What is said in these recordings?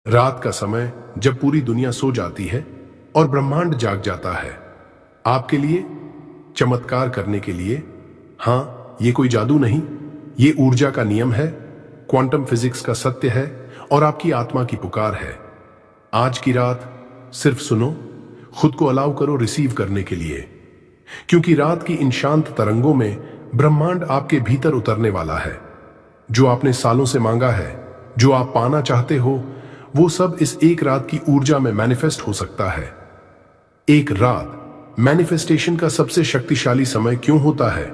रात का समय जब पूरी दुनिया सो जाती है और ब्रह्मांड जाग जाता है, आपके लिए चमत्कार करने के लिए। हां, ये कोई जादू नहीं, ये ऊर्जा का नियम है, क्वांटम फिजिक्स का सत्य है और आपकी आत्मा की पुकार है। आज की रात सिर्फ सुनो, खुद को अलाउ करो रिसीव करने के लिए, क्योंकि रात की इन शांत तरंगों में ब्रह्मांड आपके भीतर उतरने वाला है। जो आपने सालों से मांगा है, जो आप पाना चाहते हो, वो सब इस एक रात की ऊर्जा में मैनिफेस्ट हो सकता है। एक रात मैनिफेस्टेशन का सबसे शक्तिशाली समय क्यों होता है?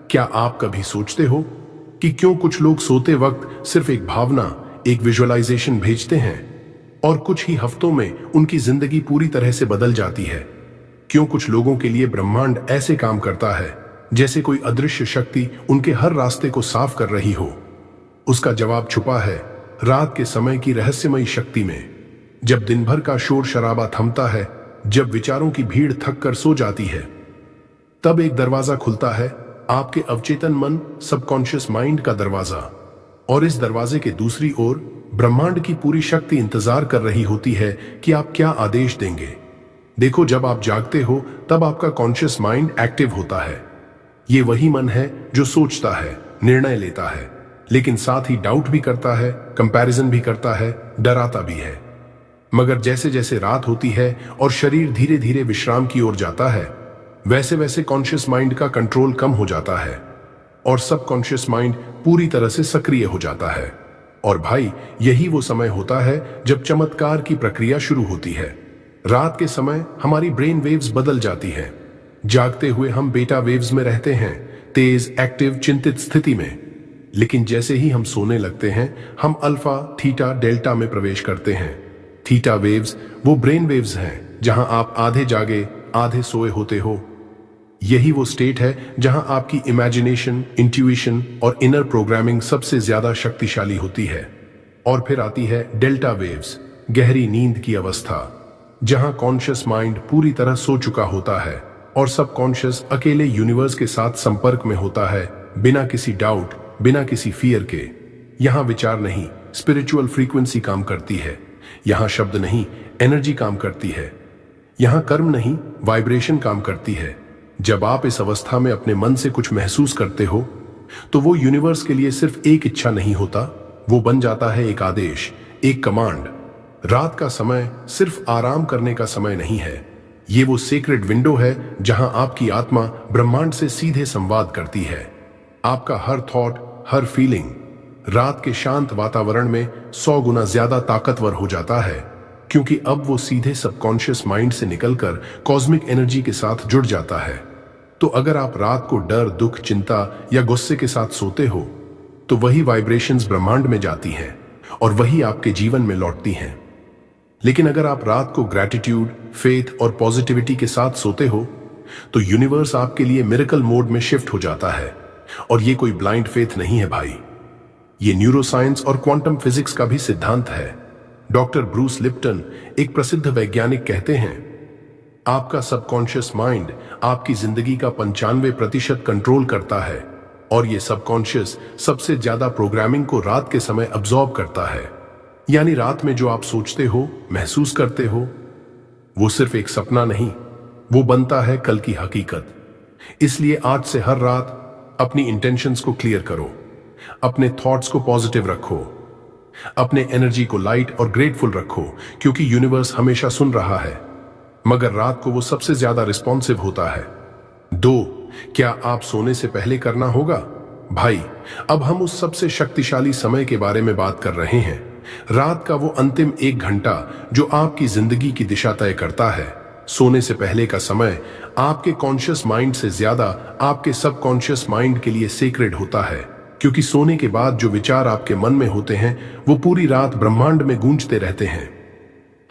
क्या आप कभी सोचते हो कि क्यों कुछ लोग सोते वक्त सिर्फ एक भावना, एक विजुअलाइजेशन भेजते हैं और कुछ ही हफ्तों में उनकी जिंदगी पूरी तरह से बदल जाती है? क्यों कुछ लोगों के लिए ब्रह्मांड ऐसे काम करता है जैसे कोई अदृश्य शक्ति उनके हर रास्ते को साफ कर रही हो? उसका जवाब छुपा है रात के समय की रहस्यमयी शक्ति में। जब दिन भर का शोर शराबा थमता है, जब विचारों की भीड़ थक कर सो जाती है, तब एक दरवाजा खुलता है, आपके अवचेतन मन, सबकॉन्शियस माइंड का दरवाजा। और इस दरवाजे के दूसरी ओर ब्रह्मांड की पूरी शक्ति इंतजार कर रही होती है कि आप क्या आदेश देंगे। देखो, जब आप जागते हो तब आपका कॉन्शियस माइंड एक्टिव होता है। ये वही मन है जो सोचता है, निर्णय लेता है, लेकिन साथ ही डाउट भी करता है, कंपैरिजन भी करता है, डराता भी है। मगर जैसे जैसे रात होती है और शरीर धीरे धीरे विश्राम की ओर जाता है, वैसे वैसे कॉन्शियस माइंड का कंट्रोल कम हो जाता है और सबकॉन्शियस माइंड पूरी तरह से सक्रिय हो जाता है। और भाई, यही वो समय होता है जब चमत्कार की प्रक्रिया शुरू होती है। रात के समय हमारी ब्रेन वेव्स बदल जाती हैं। जागते हुए हम बीटा वेव्स में रहते हैं, तेज, एक्टिव, चिंतित स्थिति में। लेकिन जैसे ही हम सोने लगते हैं, हम अल्फा, थीटा, डेल्टा में प्रवेश करते हैं। थीटा वेव्स वो ब्रेन वेव्स हैं जहां आप आधे जागे आधे सोए होते हो। यही वो स्टेट है जहां आपकी इमेजिनेशन, इंट्यूशन और इनर प्रोग्रामिंग सबसे ज्यादा शक्तिशाली होती है। और फिर आती है डेल्टा वेव्स, गहरी नींद की अवस्था, जहां कॉन्शियस माइंड पूरी तरह सो चुका होता है और सबकॉन्शियस अकेले यूनिवर्स के साथ संपर्क में होता है, बिना किसी डाउट, बिना किसी फियर के। यहां विचार नहीं, स्पिरिचुअल फ्रीक्वेंसी काम करती है। यहां शब्द नहीं, एनर्जी काम करती है। यहां कर्म नहीं, वाइब्रेशन काम करती है। जब आप इस अवस्था में अपने मन से कुछ महसूस करते हो, तो वो यूनिवर्स के लिए सिर्फ एक इच्छा नहीं होता, वो बन जाता है एक आदेश, एक कमांड। रात का समय सिर्फ आराम करने का समय नहीं है, ये वो सीक्रेट विंडो है जहां आपकी आत्मा ब्रह्मांड से सीधे संवाद करती है। आपका हर थॉट, हर फीलिंग रात के शांत वातावरण में 100 गुना ज्यादा ताकतवर हो जाता है, क्योंकि अब वो सीधे सबकॉन्शियस माइंड से निकलकर कॉस्मिक एनर्जी के साथ जुड़ जाता है। तो अगर आप रात को डर, दुख, चिंता या गुस्से के साथ सोते हो, तो वही वाइब्रेशंस ब्रह्मांड में जाती हैं और वही आपके जीवन में लौटती हैं। लेकिन अगर आप रात को ग्रैटिट्यूड, फेथ और पॉजिटिविटी के साथ सोते हो, तो यूनिवर्स आपके लिए मिरेकल मोड में शिफ्ट हो जाता है। और ये कोई ब्लाइंड फेथ नहीं है भाई, ये न्यूरोसाइंस और क्वांटम फिजिक्स का भी सिद्धांत है। डॉक्टर ब्रूस लिप्टन, एक प्रसिद्ध वैज्ञानिक, कहते हैं, आपका सबकॉन्शियस माइंड आपकी जिंदगी का 95% कंट्रोल करता है और ये सबकॉन्शियस सबसे ज्यादा प्रोग्रामिंग को रात के समय अब्सॉर्ब करता है। यानी रात में जो आप सोचते हो, महसूस करते हो, वो सिर्फ एक सपना नहीं, वो बनता है कल की हकीकत। इसलिए आज से हर रात अपनी इंटेंशंस को क्लियर करो, अपने थॉट्स को पॉजिटिव रखो, अपने एनर्जी को लाइट और ग्रेटफुल रखो, क्योंकि यूनिवर्स हमेशा सुन रहा है, मगर रात को वो सबसे ज्यादा रिस्पॉन्सिव होता है। 2, क्या आप सोने से पहले करना होगा? भाई, अब हम उस सबसे शक्तिशाली समय के बारे में बात कर रहे हैं। रात का वो अंतिम 1 घंटा जो आपकी जिंदगी की दिशा तय करता है। सोने से पहले का समय आपके कॉन्शियस माइंड से ज्यादा आपके सबकॉन्शियस माइंड के लिए सेक्रेड होता है, क्योंकि सोने के बाद जो विचार आपके मन में होते हैं, वो पूरी रात ब्रह्मांड में गूंजते रहते हैं।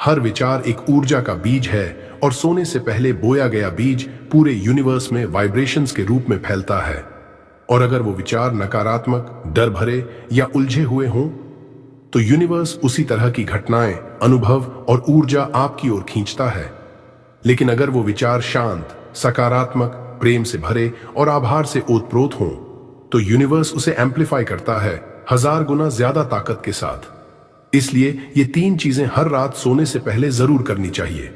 हर विचार एक ऊर्जा का बीज है और सोने से पहले बोया गया बीज पूरे यूनिवर्स में वाइब्रेशंस के रूप में फैलता है। और अगर वो विचार नकारात्मक, डर भरे या उलझे हुए हों, तो यूनिवर्स उसी तरह की घटनाएं, अनुभव और ऊर्जा आपकी ओर खींचता है। लेकिन अगर वो विचार शांत, सकारात्मक, प्रेम से भरे और आभार से ओतप्रोत हों, तो यूनिवर्स उसे एम्पलीफाई करता है 1000 गुना ज्यादा ताकत के साथ। इसलिए ये 3 चीजें हर रात सोने से पहले जरूर करनी चाहिए।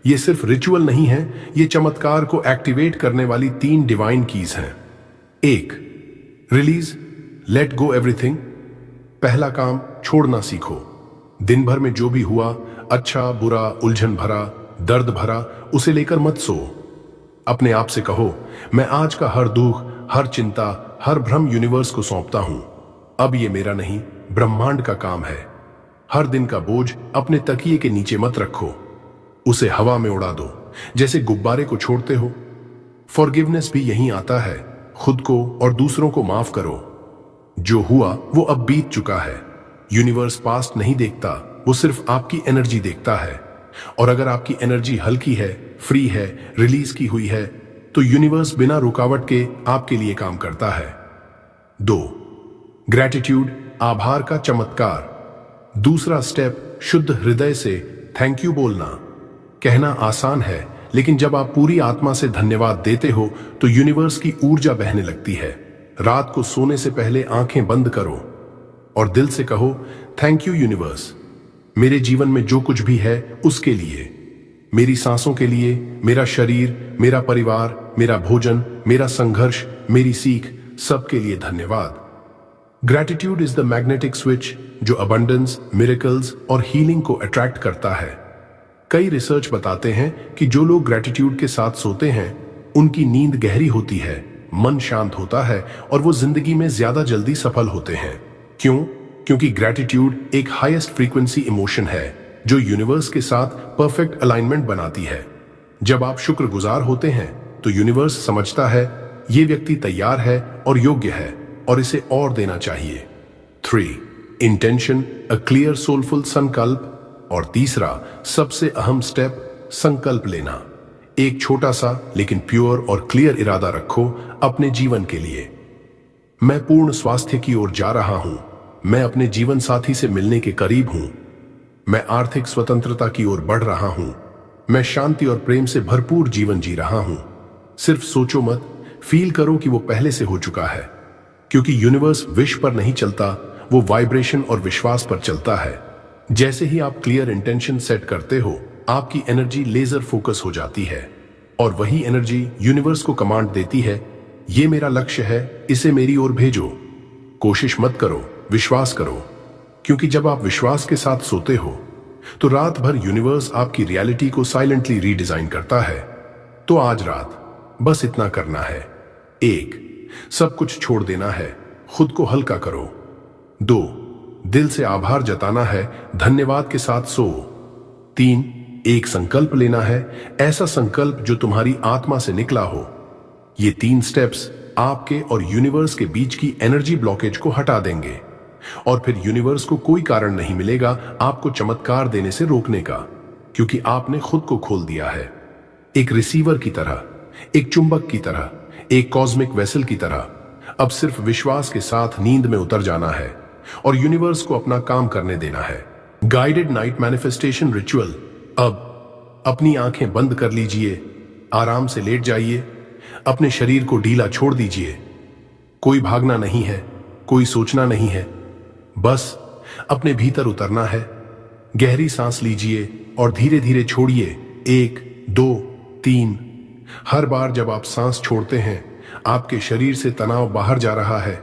ये सिर्फ रिचुअल नहीं है, ये चमत्कार को एक्टिवेट करने वाली 3 डिवाइन कीज हैं। 1, रिलीज, लेट गो एवरीथिंग। पहला काम, छोड़ना सीखो। दिन भर में जो भी हुआ, अच्छा बुरा, उलझन भरा, दर्द भरा, उसे लेकर मत सो। अपने आप से कहो, मैं आज का हर दुख, हर चिंता, हर भ्रम यूनिवर्स को सौंपता हूं। अब ये मेरा नहीं, ब्रह्मांड का काम है। हर दिन का बोझ अपने तकिए के नीचे मत रखो, उसे हवा में उड़ा दो, जैसे गुब्बारे को छोड़ते हो। फॉरगिवनेस भी यहीं आता है। खुद को और दूसरों को माफ करो। जो हुआ वो अब बीत चुका है। यूनिवर्स पास्ट नहीं देखता, वो सिर्फ आपकी एनर्जी देखता है। और अगर आपकी एनर्जी हल्की है, फ्री है, रिलीज की हुई है, तो यूनिवर्स बिना रुकावट के आपके लिए काम करता है। 2, ग्रैटिट्यूड, आभार का चमत्कार। दूसरा स्टेप, शुद्ध हृदय से थैंक यू बोलना। कहना आसान है, लेकिन जब आप पूरी आत्मा से धन्यवाद देते हो तो यूनिवर्स की ऊर्जा बहने लगती है। रात को सोने से पहले आंखें बंद करो और दिल से कहो, थैंक यू यूनिवर्स, मेरे जीवन में जो कुछ भी है उसके लिए। मेरी सांसों के लिए, मेरा शरीर, मेरा परिवार, मेरा भोजन, मेरा संघर्ष, मेरी सीख, सबके लिए धन्यवाद। Gratitude is the magnetic switch जो अबंडेंस, मिरेकल्स और हीलिंग को अट्रैक्ट करता है। कई रिसर्च बताते हैं कि जो लोग ग्रैटिट्यूड के साथ सोते हैं उनकी नींद गहरी होती है, मन शांत होता है और वो जिंदगी में ज्यादा जल्दी सफल होते हैं। क्यों? क्योंकि ग्रैटिट्यूड एक हाईएस्ट फ्रीक्वेंसी इमोशन है जो यूनिवर्स के साथ परफेक्ट अलाइनमेंट बनाती है। जब आप शुक्रगुजार होते हैं तो यूनिवर्स समझता है ये व्यक्ति तैयार है और योग्य है और इसे और देना चाहिए। 3, इंटेंशन, अ क्लियर सोलफुल संकल्प। और तीसरा सबसे अहम स्टेप, संकल्प लेना। एक छोटा सा लेकिन प्योर और क्लियर इरादा रखो अपने जीवन के लिए। मैं पूर्ण स्वास्थ्य की ओर जा रहा हूं। मैं अपने जीवन साथी से मिलने के करीब हूं। मैं आर्थिक स्वतंत्रता की ओर बढ़ रहा हूं। मैं शांति और प्रेम से भरपूर जीवन जी रहा हूं। सिर्फ सोचो मत, फील करो कि वो पहले से हो चुका है। क्योंकि यूनिवर्स विश पर नहीं चलता, वो वाइब्रेशन और विश्वास पर चलता है। जैसे ही आप क्लियर इंटेंशन सेट करते हो, आपकी एनर्जी लेजर फोकस हो जाती है और वही एनर्जी यूनिवर्स को कमांड देती है, ये मेरा लक्ष्य है, इसे मेरी ओर भेजो। कोशिश मत करो, विश्वास करो। क्योंकि जब आप विश्वास के साथ सोते हो तो रात भर यूनिवर्स आपकी रियलिटी को साइलेंटली रीडिजाइन करता है। तो आज रात बस इतना करना है। 1, सब कुछ छोड़ देना है, खुद को हल्का करो। 2, दिल से आभार जताना है, धन्यवाद के साथ सो। 3, एक संकल्प लेना है, ऐसा संकल्प जो तुम्हारी आत्मा से निकला हो। ये 3 स्टेप्स आपके और यूनिवर्स के बीच की एनर्जी ब्लॉकेज को हटा देंगे और फिर यूनिवर्स को कोई कारण नहीं मिलेगा आपको चमत्कार देने से रोकने का, क्योंकि आपने खुद को खोल दिया है। एक रिसीवर की तरह, एक चुंबक की तरह, एक कॉस्मिक वेसल की तरह। अब सिर्फ विश्वास के साथ नींद में उतर जाना है और यूनिवर्स को अपना काम करने देना है। Guided night manifestation ritual. अब अपनी आंखें बंद कर लीजिए, आराम से लेट जाइए, अपने शरीर को ढीला छोड़ दीजिए। कोई भागना नहीं है, कोई सोचना नहीं है, बस अपने भीतर उतरना है। गहरी सांस लीजिए और धीरे धीरे छोड़िए। 1, 2, 3। हर बार जब आप सांस छोड़ते हैं, आपके शरीर से तनाव बाहर जा रहा है,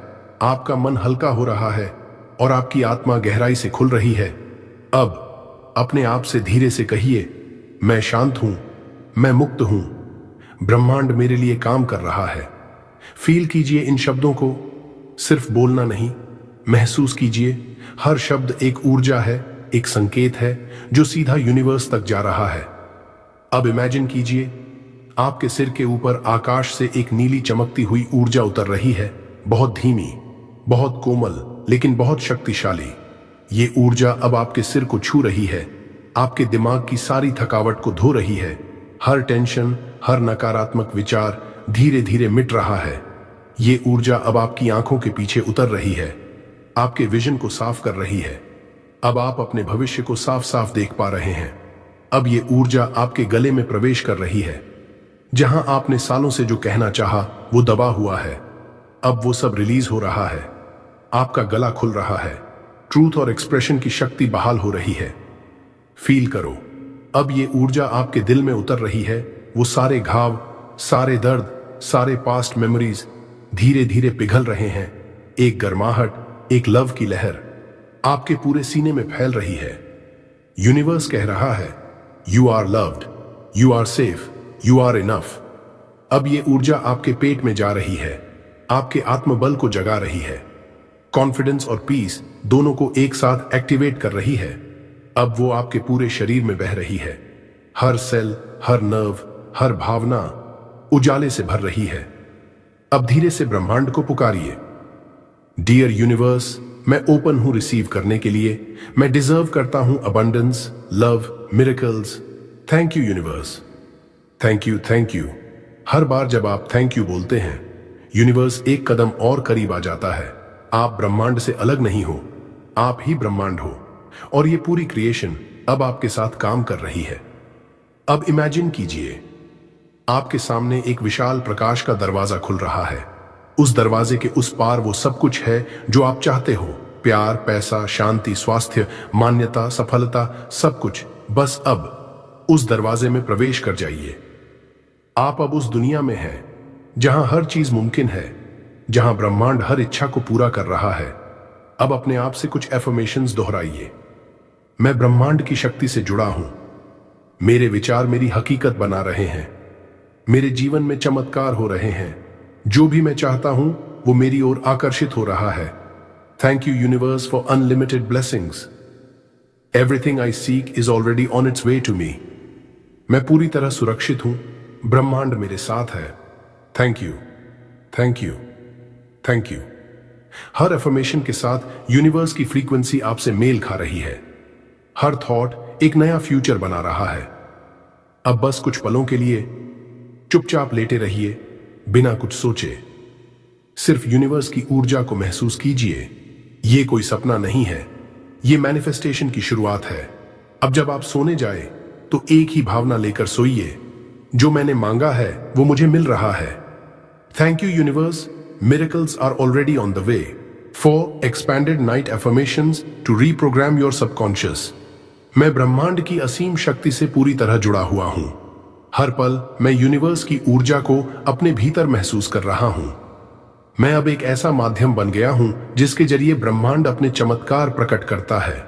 आपका मन हल्का हो रहा है और आपकी आत्मा गहराई से खुल रही है। अब अपने आप से धीरे से कहिए, मैं शांत हूं, मैं मुक्त हूं, ब्रह्मांड मेरे लिए काम कर रहा है। फील कीजिए इन शब्दों को, सिर्फ बोलना नहीं, महसूस कीजिए। हर शब्द एक ऊर्जा है, एक संकेत है जो सीधा यूनिवर्स तक जा रहा है। अब इमेजिन कीजिए, आपके सिर के ऊपर आकाश से एक नीली चमकती हुई ऊर्जा उतर रही है, बहुत धीमी, बहुत कोमल, लेकिन बहुत शक्तिशाली। ये ऊर्जा अब आपके सिर को छू रही है, आपके दिमाग की सारी थकावट को धो रही है। हर टेंशन, हर नकारात्मक विचार धीरे धीरे मिट रहा है। ये ऊर्जा अब आपकी आंखों के पीछे उतर रही है, आपके विजन को साफ कर रही है। अब आप अपने भविष्य को साफ साफ देख पा रहे हैं। अब ये ऊर्जा आपके गले में प्रवेश कर रही है। जहां आपने सालों से जो कहना चाहा वो दबा हुआ है, अब वो सब रिलीज हो रहा है। आपका गला खुल रहा है, ट्रूथ और एक्सप्रेशन की शक्ति बहाल हो रही है। फील करो, अब ये ऊर्जा आपके दिल में उतर रही है। वो सारे घाव, सारे दर्द, सारे पास्ट मेमोरीज धीरे धीरे पिघल रहे हैं। एक गर्माहट, एक लव की लहर आपके पूरे सीने में फैल रही है। यूनिवर्स कह रहा है, you are loved, you are safe, you are enough. अब ये ऊर्जा आपके पेट में जा रही है, आपके आत्मबल को जगा रही है। कॉन्फिडेंस और पीस दोनों को एक साथ एक्टिवेट कर रही है। अब वो आपके पूरे शरीर में बह रही है। हर सेल, हर नर्व, हर भावना उजाले से भर रही है। अब धीरे से ब्रह्मांड को पुकारिए, डियर यूनिवर्स, मैं ओपन हूं रिसीव करने के लिए। मैं डिजर्व करता हूं abundance, love, miracles. Thank you universe, thank you, thank you. हर बार जब आप थैंक यू बोलते हैं, यूनिवर्स एक कदम और करीब आ जाता है। आप ब्रह्मांड से अलग नहीं हो, आप ही ब्रह्मांड हो, और ये पूरी क्रिएशन अब आपके साथ काम कर रही है। अब इमेजिन कीजिए, आपके सामने एक विशाल प्रकाश का दरवाजा खुल रहा है। उस दरवाजे के उस पार वो सब कुछ है जो आप चाहते हो। प्यार, पैसा, शांति, स्वास्थ्य, मान्यता, सफलता, सब कुछ। बस अब उस दरवाजे में प्रवेश कर जाइए। आप अब उस दुनिया में हैं जहां हर चीज मुमकिन है, जहां ब्रह्मांड हर इच्छा को पूरा कर रहा है। अब अपने आप से कुछ एफर्मेशंस दोहराइए। मैं ब्रह्मांड की शक्ति से जुड़ा हूं। मेरे विचार मेरी हकीकत बना रहे हैं। मेरे जीवन में चमत्कार हो रहे हैं। जो भी मैं चाहता हूं वो मेरी ओर आकर्षित हो रहा है। Thank you universe for unlimited blessings. Everything I seek is already on its way to me. मैं पूरी तरह सुरक्षित हूं। ब्रह्मांड मेरे साथ है। Thank you, thank you, thank you. हर अफर्मेशन के साथ यूनिवर्स की फ्रीक्वेंसी आपसे मेल खा रही है। हर थॉट एक नया फ्यूचर बना रहा है। अब बस कुछ पलों के लिए चुपचाप लेटे रहिए, बिना कुछ सोचे। सिर्फ यूनिवर्स की ऊर्जा को महसूस कीजिए। ये कोई सपना नहीं है, ये मैनिफेस्टेशन की शुरुआत है। अब जब आप सोने जाए तो एक ही भावना लेकर सोइए, जो मैंने मांगा है वो मुझे मिल रहा है। Thank you universe, miracles are already on the way. 4 expanded night affirmations to reprogram your subconscious. मैं ब्रह्मांड की असीम शक्ति से पूरी तरह जुड़ा हुआ हूं। हर पल मैं यूनिवर्स की ऊर्जा को अपने भीतर महसूस कर रहा हूं। मैं अब एक ऐसा माध्यम बन गया हूं जिसके जरिए ब्रह्मांड अपने चमत्कार प्रकट करता है।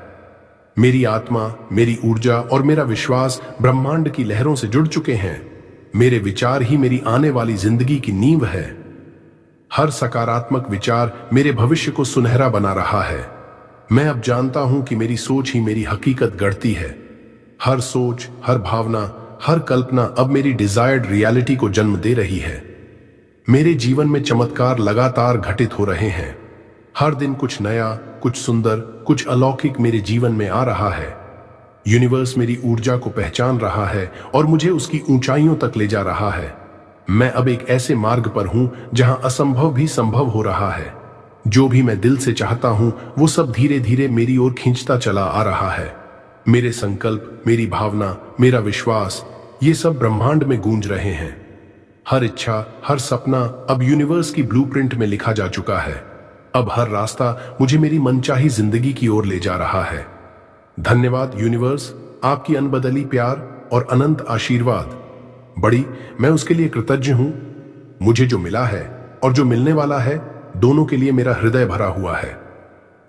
मेरी आत्मा, मेरी ऊर्जा और मेरा विश्वास ब्रह्मांड की लहरों से जुड़ चुके हैं। मेरे विचार ही मेरी आने वाली जिंदगी की नींव है। हर सकारात्मक विचार मेरे भविष्य को सुनहरा बना रहा है। मैं अब जानता हूं कि मेरी सोच ही मेरी हकीकत गढ़ती है। हर सोच, हर भावना, हर कल्पना अब मेरी डिजायर्ड रियलिटी को जन्म दे रही है। मेरे जीवन में चमत्कार लगातार घटित हो रहे हैं। हर दिन कुछ नया, कुछ सुंदर, कुछ अलौकिक मेरे जीवन में आ रहा है। यूनिवर्स मेरी ऊर्जा को पहचान रहा है और मुझे उसकी ऊंचाइयों तक ले जा रहा है। मैं अब एक ऐसे मार्ग पर हूं जहां असंभव भी संभव हो रहा है। जो भी मैं दिल से चाहता हूं वो सब धीरे धीरे मेरी ओर खींचता चला आ रहा है। मेरे संकल्प, मेरी भावना, मेरा विश्वास, ये सब ब्रह्मांड में गूंज रहे हैं। हर इच्छा, हर सपना अब यूनिवर्स की ब्लूप्रिंट में लिखा जा चुका है। अब हर रास्ता मुझे मेरी मनचाही जिंदगी की ओर ले जा रहा है। धन्यवाद यूनिवर्स, आपकी अनबदली प्यार और अनंत आशीर्वाद। बड़ी मैं उसके लिए कृतज्ञ हूं। मुझे जो मिला है और जो मिलने वाला है, दोनों के लिए मेरा हृदय भरा हुआ है।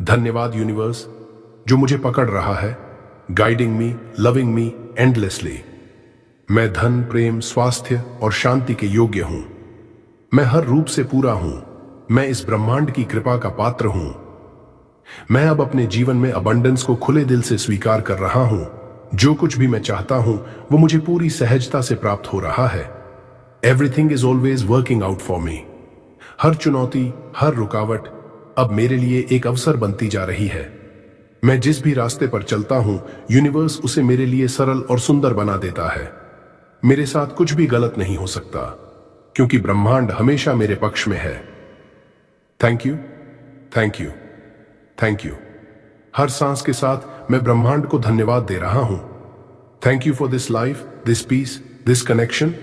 धन्यवाद यूनिवर्स, जो मुझे पकड़ रहा है, गाइडिंग मी, लविंग मी एंडलेसली। मैं धन, प्रेम, स्वास्थ्य और शांति के योग्य हूं। मैं हर रूप से पूरा हूं। मैं इस ब्रह्मांड की कृपा का पात्र हूं। मैं अब अपने जीवन में अबंडेंस को खुले दिल से स्वीकार कर रहा हूं। जो कुछ भी मैं चाहता हूं वो मुझे पूरी सहजता से प्राप्त हो रहा है। Everything is always working out for me. हर चुनौती, हर रुकावट अब मेरे लिए एक अवसर बनती जा रही है। मैं जिस भी रास्ते पर चलता हूं, यूनिवर्स उसे मेरे लिए सरल और सुंदर बना देता है। मेरे साथ कुछ भी गलत नहीं हो सकता, क्योंकि ब्रह्मांड हमेशा मेरे पक्ष में है। Thank you, thank you, thank you. हर सांस के साथ मैं ब्रह्मांड को धन्यवाद दे रहा हूं। Thank you for this life, this peace, this connection.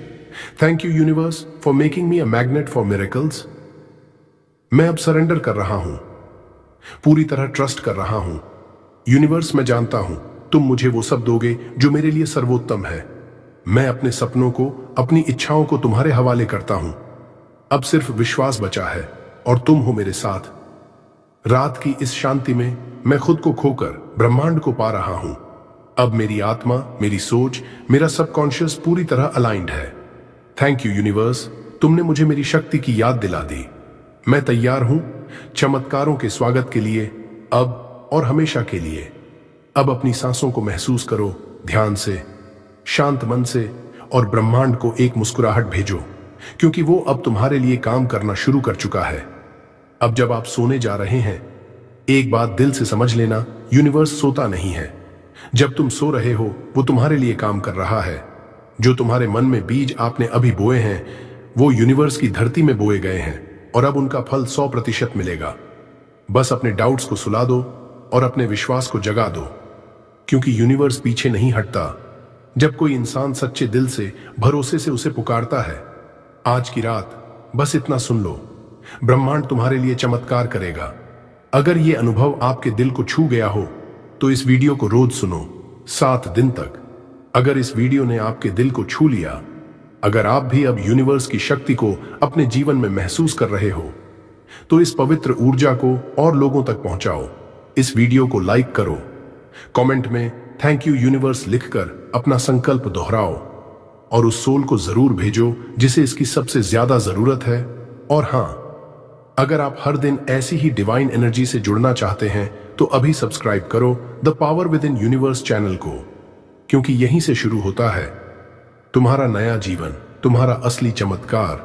Thank you universe for making me a magnet for miracles. मैं अब सरेंडर कर रहा हूं। पूरी तरह ट्रस्ट कर रहा हूं। यूनिवर्स, मैं जानता हूं तुम मुझे वो सब दोगे जो मेरे लिए सर्वोत्तम है। मैं अपने सपनों को, अपनी इच्छाओं को तुम्हारे हवाले करता हूं। अब सिर्फ विश्वास बचा है और तुम हो मेरे साथ। रात की इस शांति में मैं खुद को खोकर ब्रह्मांड को पा रहा हूं। अब मेरी आत्मा, मेरी सोच, मेरा सबकॉन्शियस पूरी तरह अलाइंड है। थैंक यू यूनिवर्स, तुमने मुझे मेरी शक्ति की याद दिला दी। मैं तैयार हूं चमत्कारों के स्वागत के लिए, अब और हमेशा के लिए। अब अपनी सांसों को महसूस करो, ध्यान से, शांत मन से, और ब्रह्मांड को एक मुस्कुराहट भेजो, क्योंकि वो अब तुम्हारे लिए काम करना शुरू कर चुका है। अब जब आप सोने जा रहे हैं, एक बात दिल से समझ लेना, यूनिवर्स सोता नहीं है। जब तुम सो रहे हो, वो तुम्हारे लिए काम कर रहा है। जो तुम्हारे मन में बीज आपने अभी बोए हैं, वो यूनिवर्स की धरती में बोए गए हैं, और अब उनका फल 100% मिलेगा। बस अपने डाउट्स को सुला दो और अपने विश्वास को जगा दो, क्योंकि यूनिवर्स पीछे नहीं हटता जब कोई इंसान सच्चे दिल से, भरोसे से उसे पुकारता है। आज की रात बस इतना सुन लो, ब्रह्मांड तुम्हारे लिए चमत्कार करेगा। अगर ये अनुभव आपके दिल को छू गया हो तो इस वीडियो को रोज सुनो, 7 दिन तक। अगर इस वीडियो ने आपके दिल को छू लिया, अगर आप भी अब यूनिवर्स की शक्ति को अपने जीवन में महसूस कर रहे हो, तो इस पवित्र ऊर्जा को और लोगों तक पहुंचाओ। इस वीडियो को लाइक करो, कमेंट में थैंक यू यूनिवर्स लिखकर अपना संकल्प दोहराओ, और उस सोल को जरूर भेजो जिसे इसकी सबसे ज्यादा जरूरत है। और हां, अगर आप हर दिन ऐसी ही डिवाइन एनर्जी से जुड़ना चाहते हैं तो अभी सब्सक्राइब करो the power with in universe channel को, क्योंकि यहीं से शुरू होता है तुम्हारा नया जीवन, तुम्हारा असली चमत्कार।